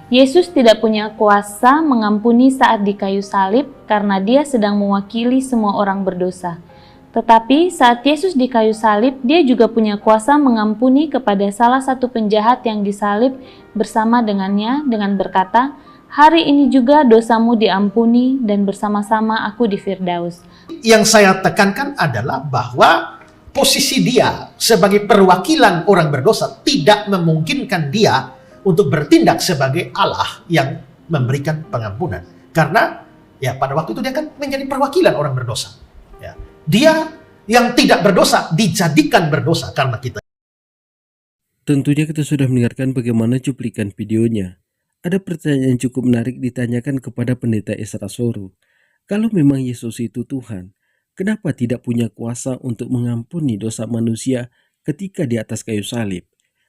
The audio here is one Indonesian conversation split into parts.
Yesus tidak punya kuasa mengampuni saat di kayu salib karena dia sedang mewakili semua orang berdosa. Tetapi saat Yesus di kayu salib, dia juga punya kuasa mengampuni kepada salah satu penjahat yang disalib bersama dengannya dengan berkata, "Hari ini juga dosamu diampuni dan bersama-sama aku di Firdaus." Yang saya tekankan adalah bahwa posisi dia sebagai perwakilan orang berdosa tidak memungkinkan dia untuk bertindak sebagai Allah yang memberikan pengampunan. Karena ya pada waktu itu dia kan menjadi perwakilan orang berdosa. Ya. Dia yang tidak berdosa dijadikan berdosa karena kita. Tentunya kita sudah mendengarkan bagaimana cuplikan videonya. Ada pertanyaan yang cukup menarik ditanyakan kepada pendeta Ezra Soru. Kalau memang Yesus itu Tuhan, kenapa tidak punya kuasa untuk mengampuni dosa manusia ketika di atas kayu salib?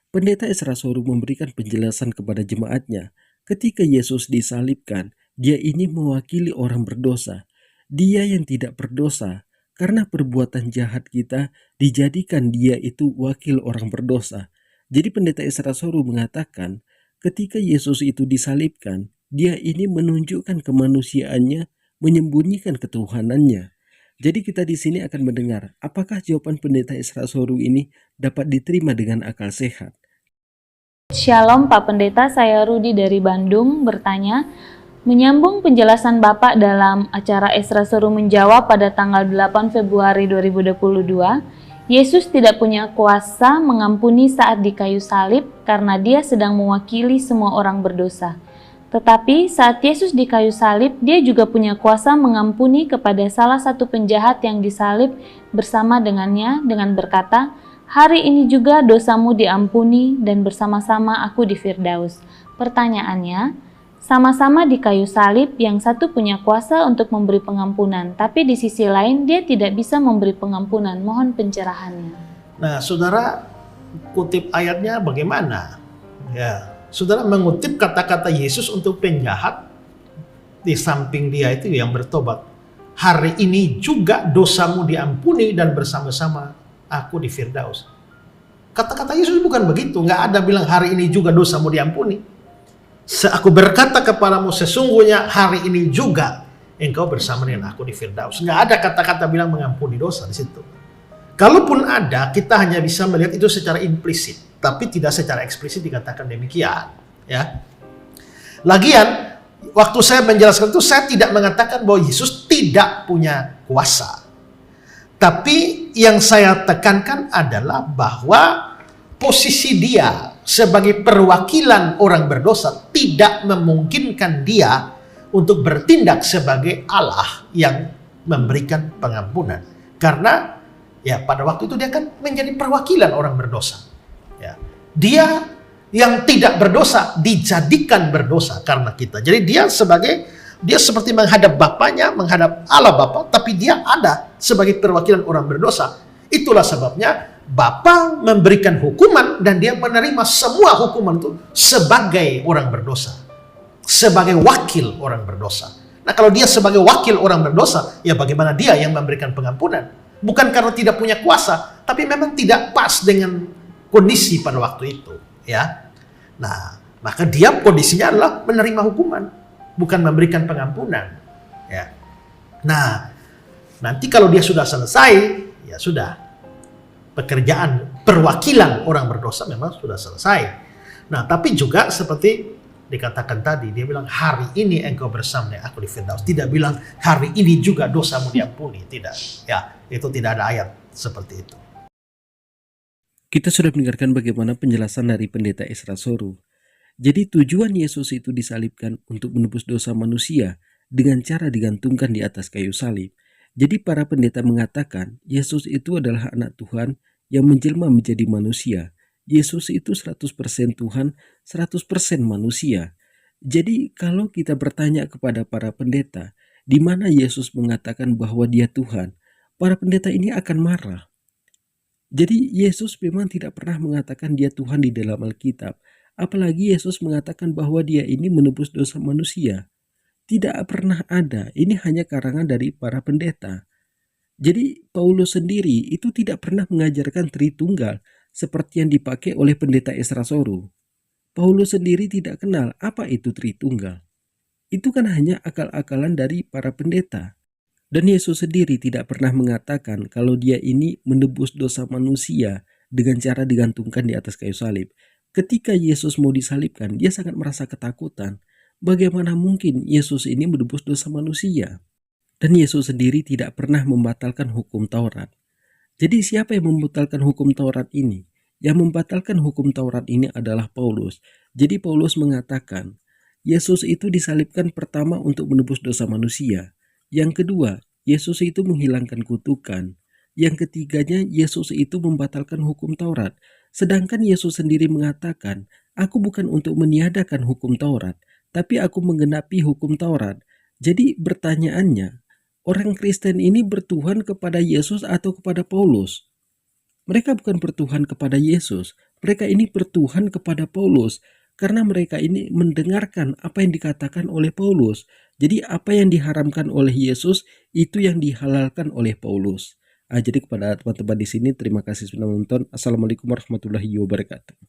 Pendeta Ezra Soru memberikan penjelasan kepada jemaatnya. Ketika Yesus disalibkan, dia ini mewakili orang berdosa. Dia yang tidak berdosa, karena perbuatan jahat kita dijadikan dia itu wakil orang berdosa. Jadi pendeta Ezra Soru mengatakan, ketika Yesus itu disalibkan, dia ini menunjukkan kemanusiaannya, menyembunyikan ketuhanannya. Jadi kita di sini akan mendengar, apakah jawaban pendeta Ezra Soru ini dapat diterima dengan akal sehat? Shalom Pak Pendeta, saya Rudi dari Bandung bertanya, menyambung penjelasan Bapak dalam acara Ezra Soru Menjawab pada tanggal 8 Februari 2022, Yesus tidak punya kuasa mengampuni saat di kayu salib karena dia sedang mewakili semua orang berdosa. Tetapi saat Yesus di kayu salib, dia juga punya kuasa mengampuni kepada salah satu penjahat yang disalib bersama dengannya dengan berkata, "Hari ini juga dosamu diampuni dan bersama-sama aku di Firdaus." Pertanyaannya, sama-sama di kayu salib, yang satu punya kuasa untuk memberi pengampunan, tapi di sisi lain dia tidak bisa memberi pengampunan. Mohon pencerahannya. Nah, saudara kutip ayatnya bagaimana? Ya, saudara mengutip kata-kata Yesus untuk penjahat di samping dia itu yang bertobat. Hari ini juga dosamu diampuni dan bersama-sama aku di Firdaus. Kata-kata Yesus bukan begitu. Nggak ada bilang hari ini juga dosamu diampuni. Aku berkata kepadamu, sesungguhnya hari ini juga engkau bersama dengan aku di Firdaus. Nggak ada kata-kata bilang mengampuni dosa di situ. Kalaupun ada, kita hanya bisa melihat itu secara implisit, tapi tidak secara eksplisit dikatakan demikian. Ya. Lagian, waktu saya menjelaskan itu, saya tidak mengatakan bahwa Yesus tidak punya kuasa. Tapi yang saya tekankan adalah bahwa posisi dia sebagai perwakilan orang berdosa tidak memungkinkan dia untuk bertindak sebagai Allah yang memberikan pengampunan. Karena ya pada waktu itu dia kan menjadi perwakilan orang berdosa. Ya. Dia yang tidak berdosa dijadikan berdosa karena kita. Jadi dia seperti menghadap Bapaknya, menghadap Allah Bapa, tapi dia ada sebagai perwakilan orang berdosa. Itulah sebabnya Bapa memberikan hukuman dan dia menerima semua hukuman itu sebagai orang berdosa. Sebagai wakil orang berdosa. Nah kalau dia sebagai wakil orang berdosa, ya bagaimana dia yang memberikan pengampunan? Bukan karena tidak punya kuasa, tapi memang tidak pas dengan kondisi pada waktu itu. Ya. Nah, maka dia kondisinya adalah menerima hukuman, bukan memberikan pengampunan. Ya. Nah, nanti kalau dia sudah selesai, ya sudah. Pekerjaan perwakilan orang berdosa memang sudah selesai. Nah, tapi juga seperti dikatakan tadi, dia bilang hari ini engkau bersama dengan aku di Firdaus. Tidak bilang hari ini juga dosamu diampuni. Tidak. Ya, itu tidak ada ayat seperti itu. Kita sudah mendengarkan bagaimana penjelasan dari pendeta Ezra Soru. Jadi tujuan Yesus itu disalibkan untuk menebus dosa manusia dengan cara digantungkan di atas kayu salib. Jadi para pendeta mengatakan Yesus itu adalah anak Tuhan yang menjelma menjadi manusia. Yesus itu 100% Tuhan, 100% manusia. Jadi kalau kita bertanya kepada para pendeta, di mana Yesus mengatakan bahwa dia Tuhan, para pendeta ini akan marah. Jadi Yesus memang tidak pernah mengatakan dia Tuhan di dalam Alkitab. Apalagi Yesus mengatakan bahwa dia ini menebus dosa manusia. Tidak pernah ada, ini hanya karangan dari para pendeta. Jadi Paulus sendiri itu tidak pernah mengajarkan Tritunggal seperti yang dipakai oleh pendeta Ezra Soru. Paulus sendiri tidak kenal apa itu Tritunggal. Itu kan hanya akal-akalan dari para pendeta. Dan Yesus sendiri tidak pernah mengatakan kalau dia ini menebus dosa manusia dengan cara digantungkan di atas kayu salib. Ketika Yesus mau disalibkan, dia sangat merasa ketakutan. Bagaimana mungkin Yesus ini menebus dosa manusia? Dan Yesus sendiri tidak pernah membatalkan hukum Taurat. Jadi siapa yang membatalkan hukum Taurat ini? Yang membatalkan hukum Taurat ini adalah Paulus. Jadi Paulus mengatakan, Yesus itu disalibkan pertama untuk menebus dosa manusia. Yang kedua, Yesus itu menghilangkan kutukan. Yang ketiganya, Yesus itu membatalkan hukum Taurat. Sedangkan Yesus sendiri mengatakan, aku bukan untuk meniadakan hukum Taurat, tapi aku menggenapi hukum Taurat. Jadi pertanyaannya, orang Kristen ini bertuhan kepada Yesus atau kepada Paulus? Mereka bukan bertuhan kepada Yesus. Mereka ini bertuhan kepada Paulus. Karena mereka ini mendengarkan apa yang dikatakan oleh Paulus. Jadi apa yang diharamkan oleh Yesus, itu yang dihalalkan oleh Paulus. Jadi kepada teman-teman di sini, terima kasih sudah menonton. Assalamualaikum warahmatullahi wabarakatuh.